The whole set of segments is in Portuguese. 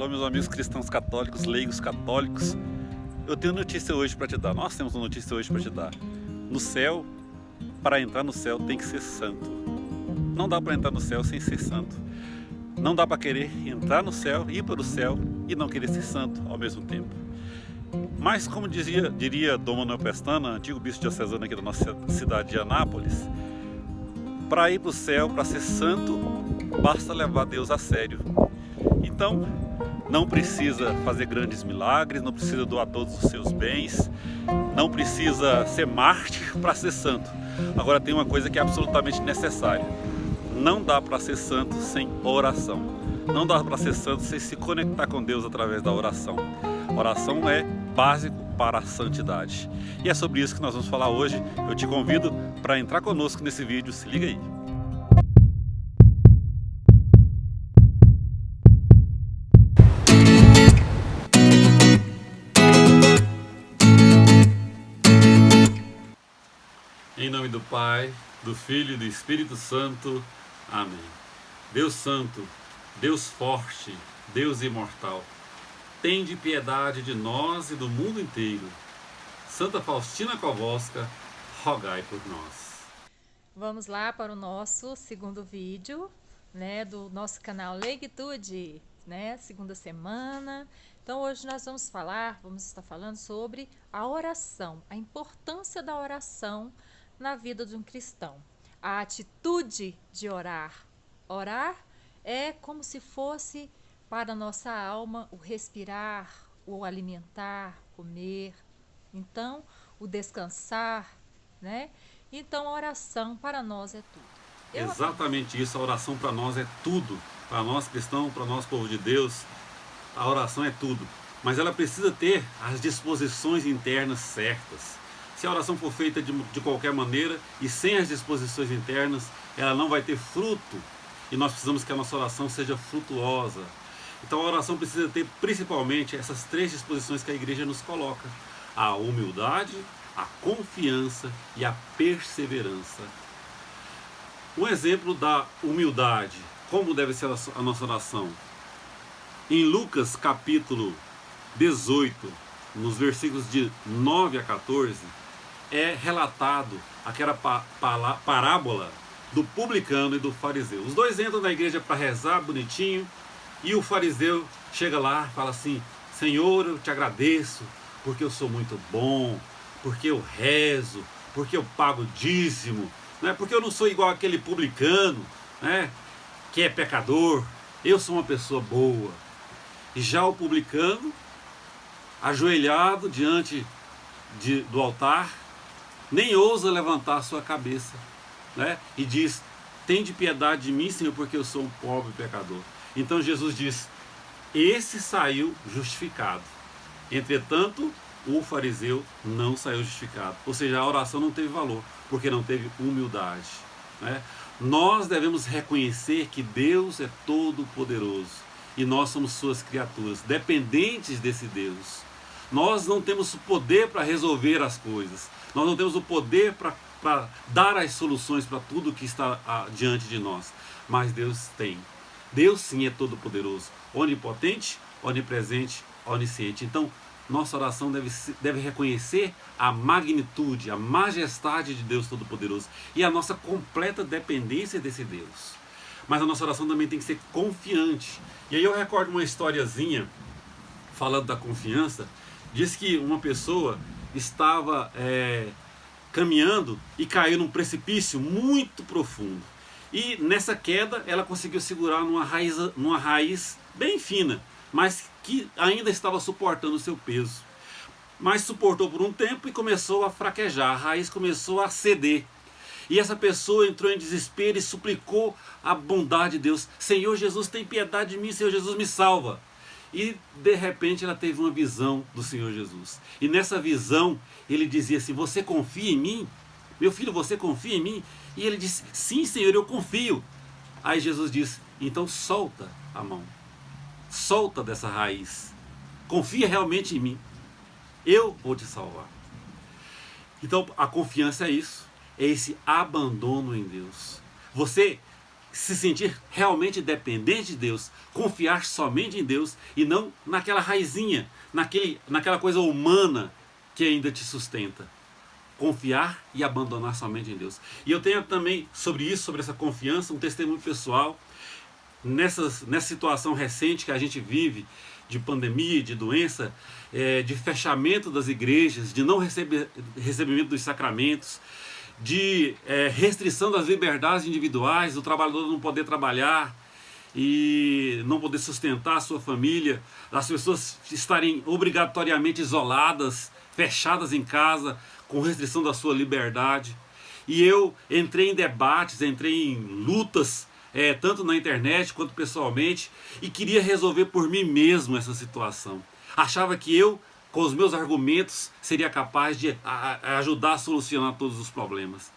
Shalom, meus amigos cristãos católicos, leigos católicos. Eu tenho notícia hoje para te dar. Nós temos uma notícia hoje para te dar. No céu, para entrar no céu tem que ser santo. Não dá para entrar no céu sem ser santo. Não dá para querer entrar no céu, ir para o céu e não querer ser santo ao mesmo tempo. Mas como diria Dom Manuel Pestana, antigo bispo diocesano aqui da nossa cidade de Anápolis, para ir para o céu, para ser santo, basta levar Deus a sério. Então, não precisa fazer grandes milagres, não precisa doar todos os seus bens, não precisa ser mártir para ser santo. Agora tem uma coisa que é absolutamente necessária. Não dá para ser santo sem oração. Não dá para ser santo sem se conectar com Deus através da oração. A oração é básico para a santidade. E é sobre isso que nós vamos falar hoje. Eu te convido para entrar conosco nesse vídeo. Se liga aí. Em nome do Pai, do Filho e do Espírito Santo. Amém. Deus Santo, Deus forte, Deus imortal, tende piedade de nós e do mundo inteiro. Santa Faustina Kowalska, rogai por nós. Vamos lá para o nosso segundo vídeo, do nosso canal Leigitude, segunda semana. Então hoje nós vamos estar falando sobre a oração, a importância da oração na vida de um cristão. A atitude de orar. Orar é como se fosse para a nossa alma o respirar, o alimentar, comer. Então, o descansar, Então, a oração para nós é tudo. Exatamente isso, a oração para nós é tudo. Para nós cristãos, para nós povo de Deus, a oração é tudo. Mas ela precisa ter as disposições internas certas. Se a oração for feita de qualquer maneira e sem as disposições internas, ela não vai ter fruto. E nós precisamos que a nossa oração seja frutuosa. Então a oração precisa ter principalmente essas três disposições que a igreja nos coloca: a humildade, a confiança e a perseverança. Um exemplo da humildade, como deve ser a nossa oração. Em Lucas capítulo 18, nos versículos de 9 a 14, é relatado aquela parábola do publicano e do fariseu. Os dois entram na igreja para rezar bonitinho e o fariseu chega lá e fala assim: Senhor, eu te agradeço porque eu sou muito bom, porque eu rezo, porque eu pago dízimo, porque eu não sou igual aquele publicano, que é pecador, eu sou uma pessoa boa. E já o publicano, ajoelhado diante do altar, nem ousa levantar a sua cabeça, e diz: tende piedade de mim, Senhor, porque eu sou um pobre pecador. Então Jesus diz: esse saiu justificado. Entretanto, o fariseu não saiu justificado. Ou seja, a oração não teve valor, porque não teve humildade. Nós devemos reconhecer que Deus é todo poderoso e nós somos suas criaturas, dependentes desse Deus. Nós não temos o poder para resolver as coisas. Nós não temos o poder para dar as soluções para tudo que está diante de nós. Mas Deus tem. Deus sim é todo poderoso, onipotente, onipresente, onisciente. Então, nossa oração deve reconhecer a magnitude, a majestade de Deus Todo-Poderoso e a nossa completa dependência desse Deus. Mas a nossa oração também tem que ser confiante. E aí eu recordo uma historiazinha, falando da confiança. Diz que uma pessoa estava caminhando e caiu num precipício muito profundo. E nessa queda ela conseguiu segurar numa raiz bem fina, mas que ainda estava suportando o seu peso. Mas suportou por um tempo e começou a fraquejar, a raiz começou a ceder. E essa pessoa entrou em desespero e suplicou a bondade de Deus: Senhor Jesus, tem piedade de mim, Senhor Jesus, me salva. E de repente ela teve uma visão do Senhor Jesus. E nessa visão ele dizia assim: você confia em mim? Meu filho, você confia em mim? E ele disse: sim, Senhor, eu confio. Aí Jesus disse: então solta a mão. Solta dessa raiz. Confia realmente em mim. Eu vou te salvar. Então a confiança é isso. É esse abandono em Deus. Você se sentir realmente dependente de Deus, confiar somente em Deus e não naquela raizinha, naquela coisa humana que ainda te sustenta. Confiar e abandonar somente em Deus. E eu tenho também sobre isso, sobre essa confiança, um testemunho pessoal. Nessa situação recente que a gente vive, de pandemia, de doença, de fechamento das igrejas, de não recebimento dos sacramentos, de restrição das liberdades individuais, do trabalhador não poder trabalhar e não poder sustentar a sua família, as pessoas estarem obrigatoriamente isoladas, fechadas em casa, com restrição da sua liberdade. E eu entrei em debates, entrei em lutas, tanto na internet quanto pessoalmente, e queria resolver por mim mesmo essa situação. Achava que eu, com os meus argumentos, seria capaz de ajudar a solucionar todos os problemas.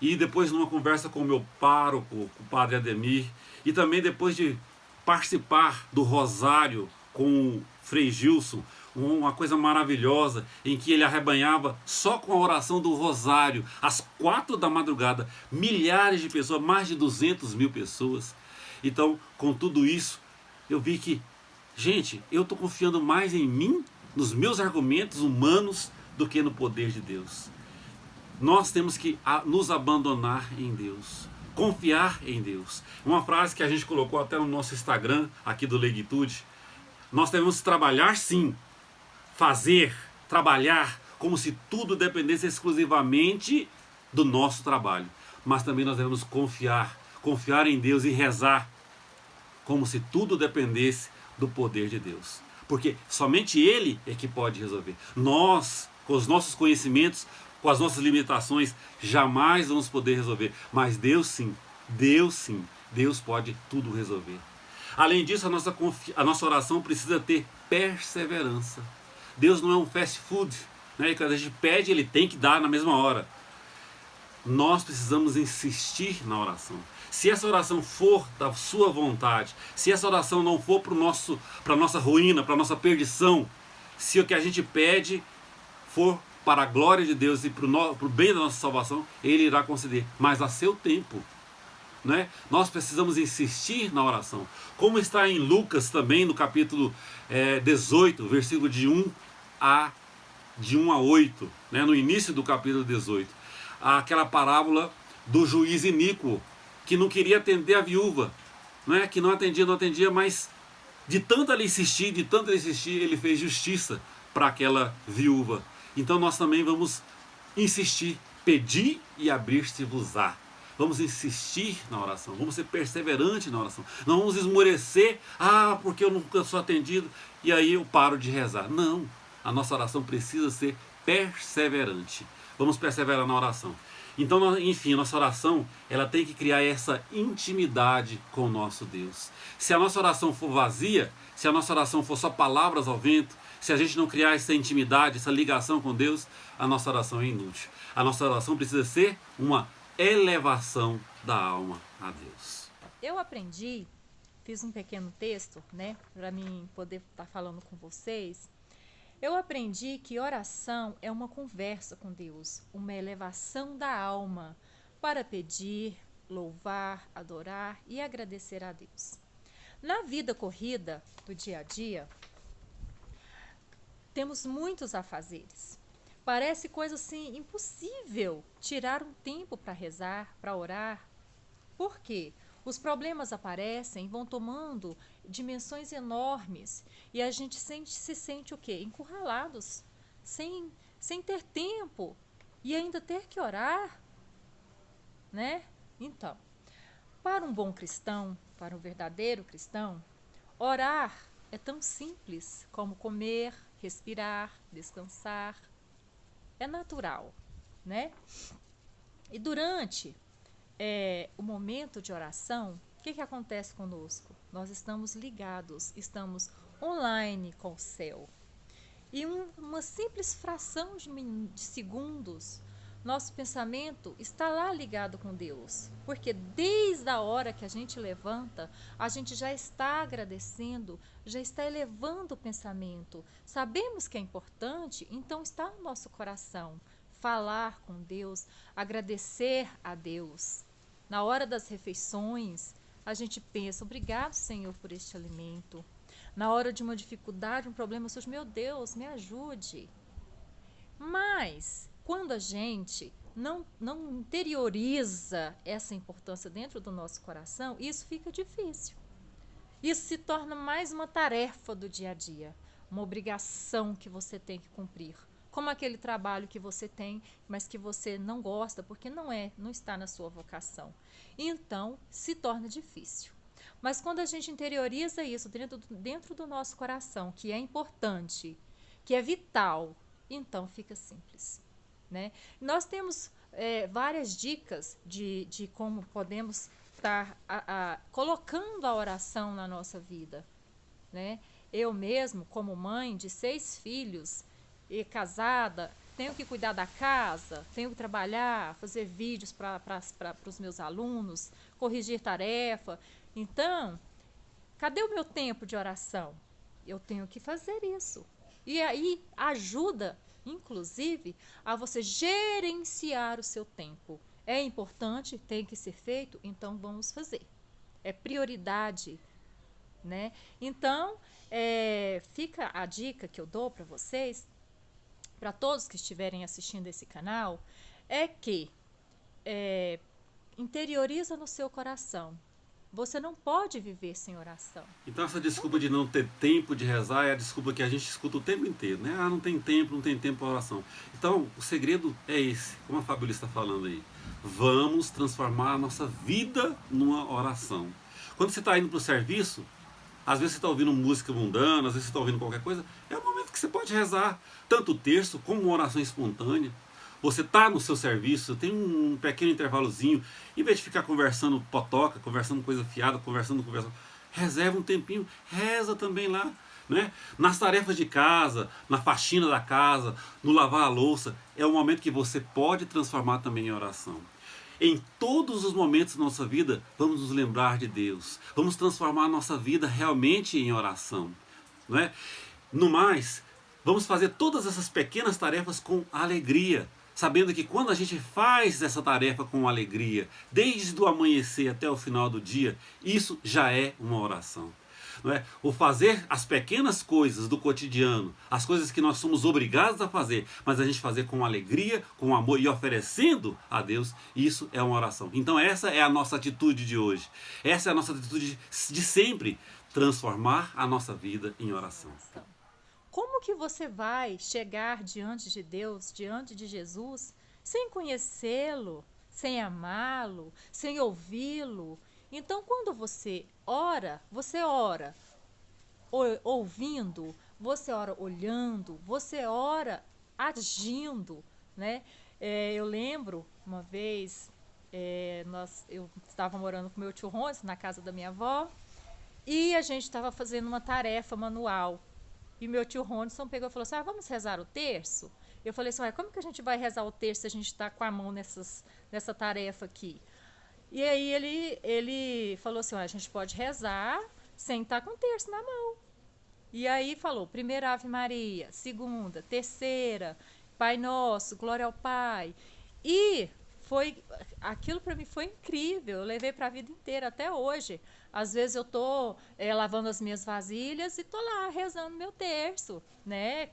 E depois, numa conversa com o meu pároco, o padre Ademir, e também depois de participar do rosário com o Frei Gilson, uma coisa maravilhosa, em que ele arrebanhava só com a oração do rosário, às 4 da madrugada, milhares de pessoas, mais de 200 mil pessoas. Então, com tudo isso, eu vi que, gente, eu estou confiando mais em mim, nos meus argumentos humanos, do que no poder de Deus. Nós temos que nos abandonar em Deus, confiar em Deus. Uma frase que a gente colocou até no nosso Instagram, aqui do Leguitude: nós devemos trabalhar sim, fazer, trabalhar, como se tudo dependesse exclusivamente do nosso trabalho. Mas também nós devemos confiar em Deus e rezar, como se tudo dependesse do poder de Deus. Porque somente Ele é que pode resolver. Nós, com os nossos conhecimentos, com as nossas limitações, jamais vamos poder resolver. Mas Deus sim, Deus pode tudo resolver. Além disso, a nossa oração precisa ter perseverança. Deus não é um fast food, né? Quando a gente pede, Ele tem que dar na mesma hora. Nós precisamos insistir na oração. Se essa oração for da sua vontade, se essa oração não for para a nossa ruína, para a nossa perdição, se o que a gente pede for para a glória de Deus e para o bem da nossa salvação, Ele irá conceder, mas a seu tempo. Né? Nós precisamos insistir na oração. Como está em Lucas também, no capítulo 18, versículo de 1 a 8, né? No início do capítulo 18. Aquela parábola do juiz iníquo, que não queria atender a viúva, né? Que não atendia, mas de tanto ele insistir, ele fez justiça para aquela viúva. Então nós também vamos insistir, pedir e abrir-se-vos-á. Vamos insistir na oração, vamos ser perseverantes na oração. Não vamos esmorecer, porque eu nunca sou atendido e aí eu paro de rezar. Não, a nossa oração precisa ser perseverante. Vamos perseverar na oração. Então, enfim, nossa oração, ela tem que criar essa intimidade com o nosso Deus. Se a nossa oração for vazia, se a nossa oração for só palavras ao vento, se a gente não criar essa intimidade, essa ligação com Deus, a nossa oração é inútil. A nossa oração precisa ser uma elevação da alma a Deus. Eu aprendi, fiz um pequeno texto, né, para mim poder estar falando com vocês. Eu aprendi que oração é uma conversa com Deus, uma elevação da alma para pedir, louvar, adorar e agradecer a Deus. Na vida corrida do dia a dia, temos muitos afazeres. Parece coisa assim impossível tirar um tempo para rezar, para orar. Por quê? Os problemas aparecem e vão tomando dimensões enormes e a gente se sente o quê? Encurralados, sem ter tempo e ainda ter que orar, né? Então, para um bom cristão, para um verdadeiro cristão, orar é tão simples como comer, respirar, descansar. É natural, né? E durante o momento de oração, o que acontece conosco? Nós estamos ligados, estamos online com o céu. E uma simples fração de segundos, nosso pensamento está lá ligado com Deus. Porque desde a hora que a gente levanta, a gente já está agradecendo, já está elevando o pensamento. Sabemos que é importante, então está no nosso coração falar com Deus, agradecer a Deus. Na hora das refeições, a gente pensa, obrigado, Senhor, por este alimento. Na hora de uma dificuldade, um problema surge, meu Deus, me ajude. Mas, quando a gente não interioriza essa importância dentro do nosso coração, isso fica difícil. Isso se torna mais uma tarefa do dia a dia, uma obrigação que você tem que cumprir. Como aquele trabalho que você tem, mas que você não gosta, porque não está na sua vocação. Então, se torna difícil. Mas quando a gente interioriza isso dentro do nosso coração, que é importante, que é vital, então fica simples. Né? Nós temos várias dicas de como podemos estar colocando a oração na nossa vida. Né? Eu mesmo, como mãe de 6 filhos e casada, tenho que cuidar da casa, tenho que trabalhar, fazer vídeos para os meus alunos, corrigir tarefa. Então, cadê o meu tempo de oração? Eu tenho que fazer isso. E aí ajuda, inclusive, a você gerenciar o seu tempo. É importante, tem que ser feito, então vamos fazer. É prioridade, né? Então, fica a dica que eu dou para vocês, para todos que estiverem assistindo esse canal, é que interioriza no seu coração. Você não pode viver sem oração. Então essa desculpa de não ter tempo de rezar é a desculpa que a gente escuta o tempo inteiro, né? Ah, não tem tempo para oração. Então o segredo é esse, como a Fabíola está falando aí. Vamos transformar a nossa vida numa oração. Quando você está indo para o serviço, às vezes você está ouvindo música mundana, às vezes você está ouvindo qualquer coisa, é o momento que você pode rezar, tanto o terço como uma oração espontânea. Você está no seu serviço, tem um pequeno intervalozinho, em vez de ficar conversando potoca, conversando coisa fiada, conversando, reserva um tempinho, reza também lá. Né? Nas tarefas de casa, na faxina da casa, no lavar a louça, é um momento que você pode transformar também em oração. Em todos os momentos da nossa vida, vamos nos lembrar de Deus. Vamos transformar a nossa vida realmente em oração. Não é? No mais, vamos fazer todas essas pequenas tarefas com alegria, sabendo que quando a gente faz essa tarefa com alegria, desde o amanhecer até o final do dia, isso já é uma oração. Não é? O fazer as pequenas coisas do cotidiano, as coisas que nós somos obrigados a fazer, mas a gente fazer com alegria, com amor e oferecendo a Deus, isso é uma oração. Então essa é a nossa atitude de hoje. Essa é a nossa atitude de sempre, transformar a nossa vida em oração. Como que você vai chegar diante de Deus, diante de Jesus, sem conhecê-lo, sem amá-lo, sem ouvi-lo? Então, quando você ora ouvindo, você ora olhando, você ora agindo, né? Eu lembro uma vez, eu estava morando com meu tio Ronson na casa da minha avó e a gente estava fazendo uma tarefa manual. E meu tio Ronson pegou e falou assim, vamos rezar o terço? Eu falei assim, como que a gente vai rezar o terço se a gente está com a mão nessa tarefa aqui? E aí ele falou assim, a gente pode rezar sem estar com o terço na mão. E aí falou, primeira Ave Maria, segunda, terceira, Pai Nosso, Glória ao Pai. E aquilo para mim foi incrível, eu levei para a vida inteira, até hoje. Às vezes eu tô lavando as minhas vasilhas e tô lá rezando meu terço, né?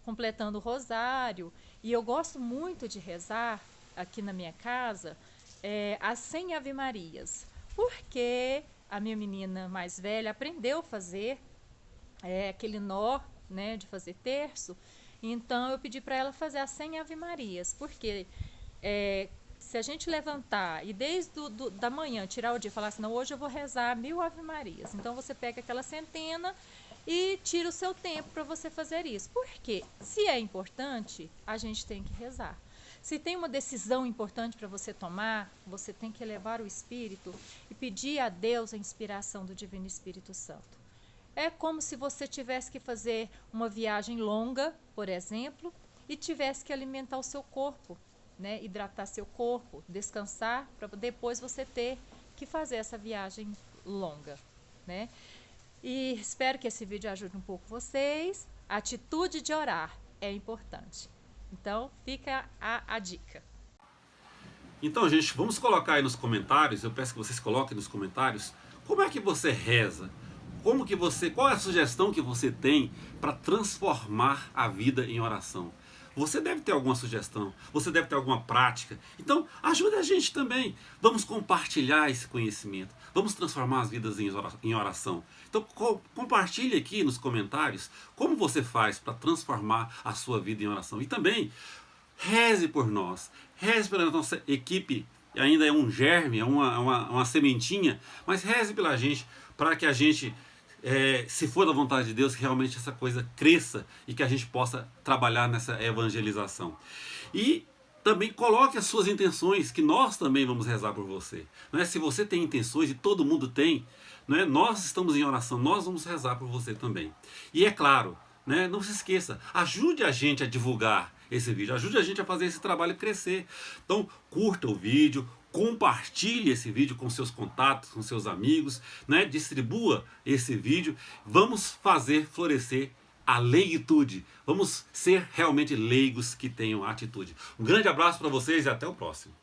Completando o rosário. E eu gosto muito de rezar aqui na minha casa as 100 Ave Marias, porque a minha menina mais velha aprendeu a fazer aquele nó, né, de fazer terço. Então eu pedi para ela fazer as 100 Ave Marias, porque se a gente levantar e desde da manhã tirar o dia e falar assim, não, hoje eu vou rezar 1000 Ave Marias. Então você pega aquela centena e tira o seu tempo para você fazer isso. Porque se é importante, a gente tem que rezar. Se tem uma decisão importante para você tomar, você tem que elevar o espírito e pedir a Deus a inspiração do Divino Espírito Santo. É como se você tivesse que fazer uma viagem longa, por exemplo, e tivesse que alimentar o seu corpo, né? Hidratar seu corpo, descansar, para depois você ter que fazer essa viagem longa, né? E espero que esse vídeo ajude um pouco vocês. A atitude de orar é importante. Então, fica a dica. Então, gente, vamos colocar aí nos comentários, eu peço que vocês coloquem nos comentários, como é que você reza? Qual é a sugestão que você tem para transformar a vida em oração? Você deve ter alguma sugestão, você deve ter alguma prática. Então, ajude a gente também. Vamos compartilhar esse conhecimento. Vamos transformar as vidas em oração. Então, compartilhe aqui nos comentários como você faz para transformar a sua vida em oração. E também, reze por nós. Reze pela nossa equipe. Ainda é um germe, é uma sementinha. Mas reze pela gente, para que a gente... se for da vontade de Deus, que realmente essa coisa cresça e que a gente possa trabalhar nessa evangelização. E também coloque as suas intenções, que nós também vamos rezar por você. Não é? Se você tem intenções, e todo mundo tem, não é? Nós estamos em oração, nós vamos rezar por você também. E é claro, né? Não se esqueça, ajude a gente a divulgar esse vídeo, ajude a gente a fazer esse trabalho crescer. Então, curta o vídeo, compartilhe esse vídeo com seus contatos, com seus amigos, né? Distribua esse vídeo. Vamos fazer florescer a leiguitude. Vamos ser realmente leigos que tenham atitude. Um grande abraço para vocês e até o próximo.